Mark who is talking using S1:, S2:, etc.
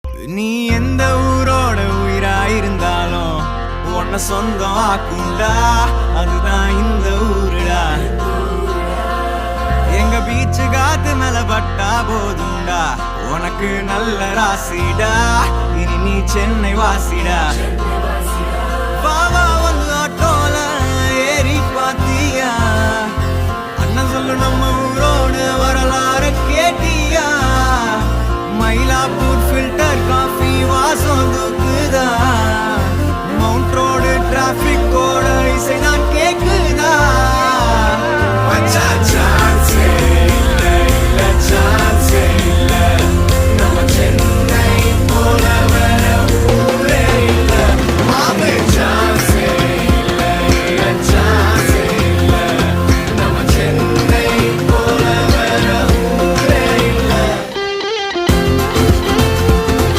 S1: நீ எந்த ஊரோட உயிராயிருந்தாலும் உன்னை சொந்தம் ஆக்குண்டா, அதுதான் இந்த ஊருடா. எங்க பீச்சு காத்து மேல பட்டா போதுண்டா, உனக்கு நல்ல ராசிடா, இனி நீ சென்னை வாசிடா. பாவா வந்து ஆட்டோல ஏறி பாத்தியா, அண்ணன் சொல்லு நம்ம